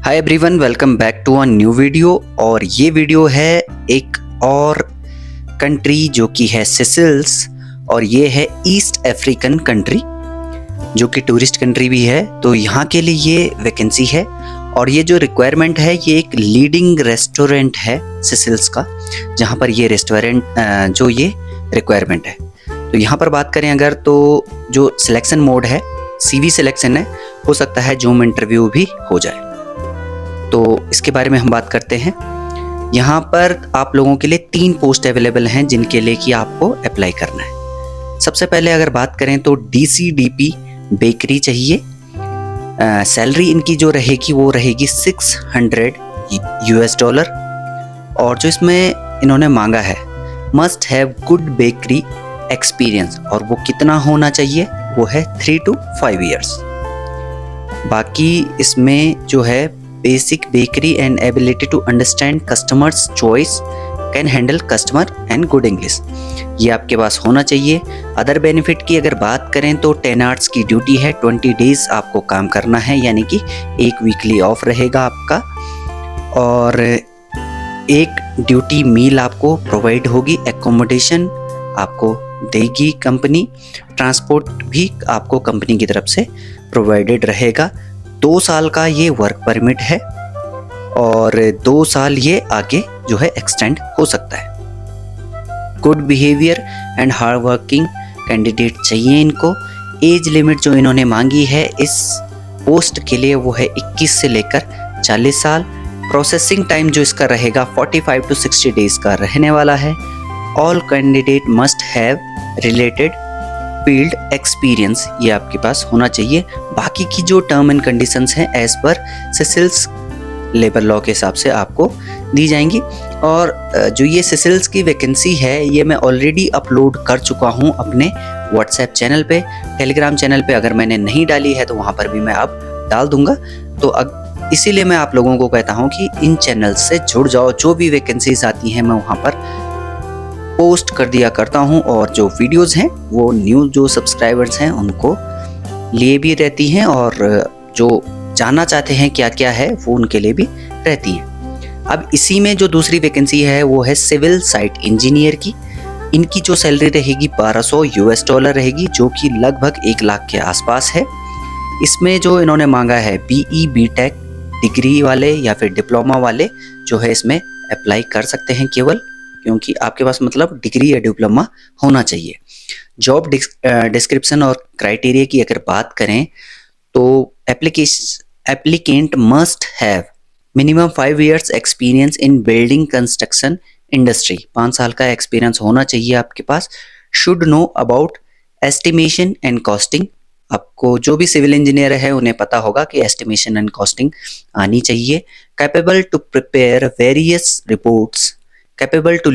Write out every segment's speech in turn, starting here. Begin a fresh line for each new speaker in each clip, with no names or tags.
Hi everyone, welcome back to a new video. और ये video है एक और कंट्री जो कि है सिसिल्स, और ये है ईस्ट अफ्रीकन कंट्री जो कि टूरिस्ट कंट्री भी है। तो यहाँ के लिए ये वैकेंसी है और ये जो रिक्वायरमेंट है ये एक लीडिंग रेस्टोरेंट है सिसिल्स का, जहाँ पर ये रेस्टोरेंट जो ये रिक्वायरमेंट है। तो यहाँ पर बात करें अगर, तो जो सिलेक्शन मोड है CV सिलेक्शन है, हो सकता है जूम इंटरव्यू भी हो जाए। तो इसके बारे में हम बात करते हैं। यहाँ पर आप लोगों के लिए 3 पोस्ट अवेलेबल हैं जिनके लिए कि आपको अप्लाई करना है। सबसे पहले अगर बात करें तो DCDP बेकरी चाहिए। सैलरी इनकी जो रहेगी वो रहेगी $600। और जो इसमें इन्होंने मांगा है must have good bakery experience, और वो कितना होना चाहिए, वो है 3 to 5 years। बाकी इसमें जो है basic bakery and ability to understand customers choice, can handle customer and good English, ये आपके पास होना चाहिए। अदर बेनिफिट की अगर बात करें तो 10 आवर्स की ड्यूटी है, 20 डेज आपको काम करना है, यानी कि एक वीकली ऑफ रहेगा आपका। और एक ड्यूटी मील आपको प्रोवाइड होगी, एकोमोडेशन आपको देगी कंपनी, ट्रांसपोर्ट भी आपको कंपनी की तरफ से प्रोवाइडेड रहेगा। 2 साल का ये वर्क परमिट है और 2 साल ये आगे जो है एक्सटेंड हो सकता है। Good behaviour and hard working candidate चाहिए इनको। एज लिमिट जो इन्होंने मांगी है इस पोस्ट के लिए वो है 21 से लेकर 40 साल। प्रोसेसिंग टाइम जो इसका रहेगा 45 to 60 डेज का रहने वाला है। All candidate must have related field experience, ये आपके पास होना चाहिए। बाकी की जो टर्म एंड कंडीशंस हैं as per Seychelles labour law के हिसाब से आपको दी जाएंगी। और जो ये सिसिल्स की वैकेंसी है ये मैं ऑलरेडी अपलोड कर चुका हूँ अपने व्हाट्सएप चैनल पे। टेलीग्राम चैनल पे अगर मैंने नहीं डाली है तो वहाँ पर भी मैं अब डाल दूंगा। तो इसीलिए मैं आप लोगों को कहता हूँ कि इन चैनल से जुड़ जाओ, जो भी वैकेंसीज आती हैं मैं वहाँ पर पोस्ट कर दिया करता हूं। और जो वीडियोस हैं वो न्यू जो सब्सक्राइबर्स हैं उनको लिए भी रहती हैं, और जो जानना चाहते हैं क्या क्या है वो उनके लिए भी रहती हैं। अब इसी में जो दूसरी वैकेंसी है वो है सिविल साइट इंजीनियर की। इनकी जो सैलरी रहेगी $1200 रहेगी, जो कि लगभग 1 लाख के आसपास है। इसमें जो इन्होंने मांगा है BE BTech डिग्री वाले या फिर डिप्लोमा वाले जो है इसमें अप्लाई कर सकते हैं केवल, क्योंकि आपके पास मतलब डिग्री या डिप्लोमा होना चाहिए। जॉब डिस्क्रिप्शन और क्राइटेरिया की अगर बात करें तो applicant must have minimum 5 years experience in building construction industry, 5 साल का एक्सपीरियंस होना चाहिए आपके पास। Should know about estimation and costing, आपको जो भी सिविल इंजीनियर है उन्हें पता होगा कि एस्टिमेशन एंड कॉस्टिंग आनी चाहिए। Capable to prepare various reports, capable to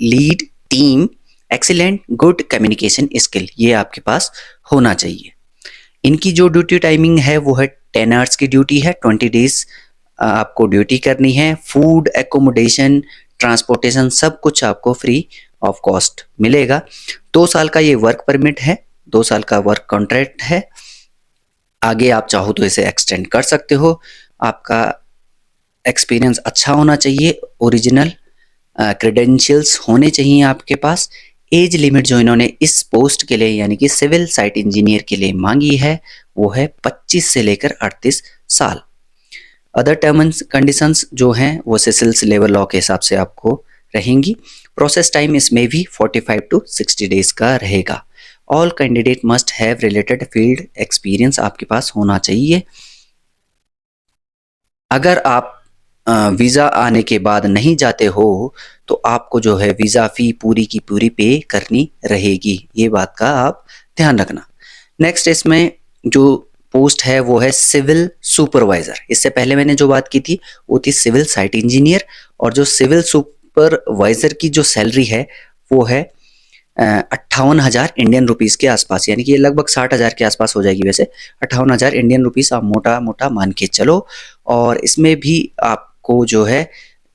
lead team, excellent good communication skill, ये आपके पास होना चाहिए। इनकी जो ड्यूटी टाइमिंग है वो है 10 आवर्स की ड्यूटी है, 20 डेज आपको ड्यूटी करनी है। फूड, एकोमोडेशन, ट्रांसपोर्टेशन सब कुछ आपको फ्री ऑफ कॉस्ट मिलेगा। 2 साल का ये वर्क परमिट है, 2 साल का वर्क कॉन्ट्रैक्ट है। आगे आप चाहो तो इसे एक्सटेंड कर सकते हो। आपका एक्सपीरियंस अच्छा होना चाहिए, ओरिजिनल क्रेडेंशियल्स होने चाहिए आपके पास। एज लिमिट जो इन्होंने इस पोस्ट के लिए यानी कि सिविल साइट इंजीनियर के लिए मांगी है वो है 25 से लेकर 38 साल। अदर टर्म्स कंडीशंस जो हैं वो सिसिल्स लेबर लॉ के हिसाब से आपको रहेंगी। प्रोसेस टाइम इसमें भी 45 to 60 डेज का रहेगा। All candidate must have related field experience आपके पास होना चाहिए। अगर आप वीज़ा आने के बाद नहीं जाते हो तो आपको जो है वीज़ा फ़ी पूरी की पूरी पे करनी रहेगी, ये बात का आप ध्यान रखना। नेक्स्ट इसमें जो पोस्ट है वो है सिविल सुपरवाइज़र। इससे पहले मैंने जो बात की थी वो थी सिविल साइट इंजीनियर, और जो सिविल सुपरवाइज़र की जो सैलरी है वो है 58,000 इंडियन रुपीज़ के आसपास, यानी कि ये लगभग 60,000 के आसपास हो जाएगी। वैसे 58,000 इंडियन रुपीज़ आप मोटा मोटा मान के चलो। और इसमें भी आपको जो है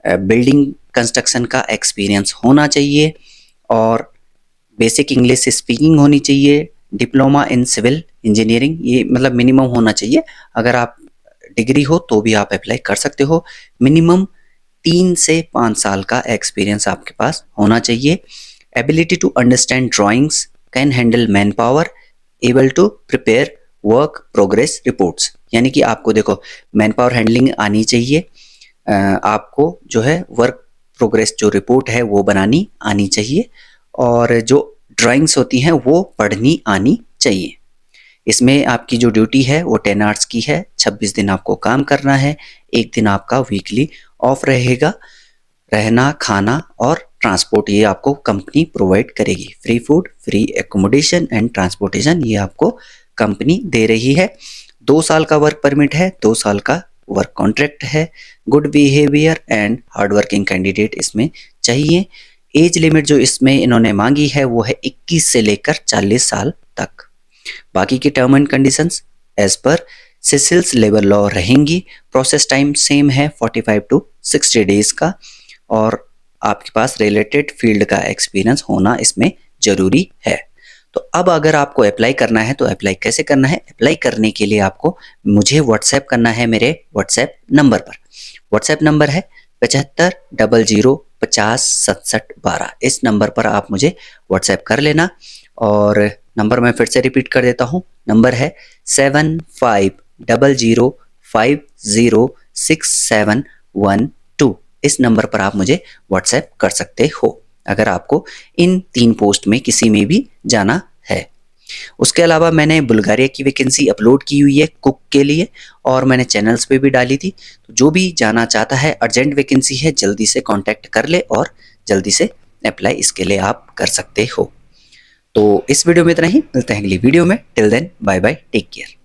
बिल्डिंग कंस्ट्रक्शन का एक्सपीरियंस होना चाहिए और बेसिक इंग्लिश स्पीकिंग होनी चाहिए। डिप्लोमा इन सिविल इंजीनियरिंग, ये मतलब मिनिमम होना चाहिए। अगर आप डिग्री हो तो भी आप अप्लाई कर सकते हो। मिनिमम 3 से 5 साल का एक्सपीरियंस आपके पास होना चाहिए। Ability to understand drawings, can handle manpower, able to prepare work progress reports, यानी कि आपको देखो मैन पावर हैंडलिंग आनी चाहिए, आपको जो है वर्क प्रोग्रेस जो रिपोर्ट है वो बनानी आनी चाहिए, और जो ड्राइंग्स होती हैं वो पढ़नी आनी चाहिए। इसमें आपकी जो ड्यूटी है वो 10 आवर्स की है, 26 दिन आपको काम करना है, 1 दिन आपका वीकली ऑफ रहेगा। रहना, खाना और ट्रांसपोर्ट ये आपको कंपनी प्रोवाइड करेगी। Free food, free accommodation and transportation ये आपको कंपनी दे रही है। 2 साल का वर्क परमिट है, 2 साल का वर्क कॉन्ट्रैक्ट है। Good behaviour and hard working candidate इसमें चाहिए। एज लिमिट जो इसमें इन्होंने मांगी है वो है 21 से लेकर 40 साल तक। बाकी की term and conditions as per Seychelles labour law रहेंगी। प्रोसेस टाइम सेम है 45 टू 60 डेज का, और आपके पास रिलेटेड फील्ड का एक्सपीरियंस होना इसमें ज़रूरी है। तो अब अगर आपको अप्लाई करना है तो अप्लाई कैसे करना है? अप्लाई करने के लिए आपको मुझे व्हाट्सएप करना है मेरे व्हाट्सएप नंबर पर। व्हाट्सएप नंबर है 7500506712। इस नंबर पर आप मुझे व्हाट्सएप कर लेना, और नंबर मैं फिर से रिपीट कर देता हूँ। नंबर है 7500506712। इस नंबर पर आप मुझे व्हाट्सएप कर सकते हो अगर आपको इन 3 पोस्ट में किसी में भी जाना है। उसके अलावा मैंने बुल्गारिया की वैकेंसी अपलोड की हुई है कुक के लिए, और मैंने चैनल्स पे भी डाली थी। तो जो भी जाना चाहता है, अर्जेंट वैकेंसी है, जल्दी से कांटेक्ट कर ले और जल्दी से अप्लाई इसके लिए आप कर सकते हो। तो इस वीडियो में इतना ही, मिलते हैं अगली वीडियो में। Till then bye bye, take care.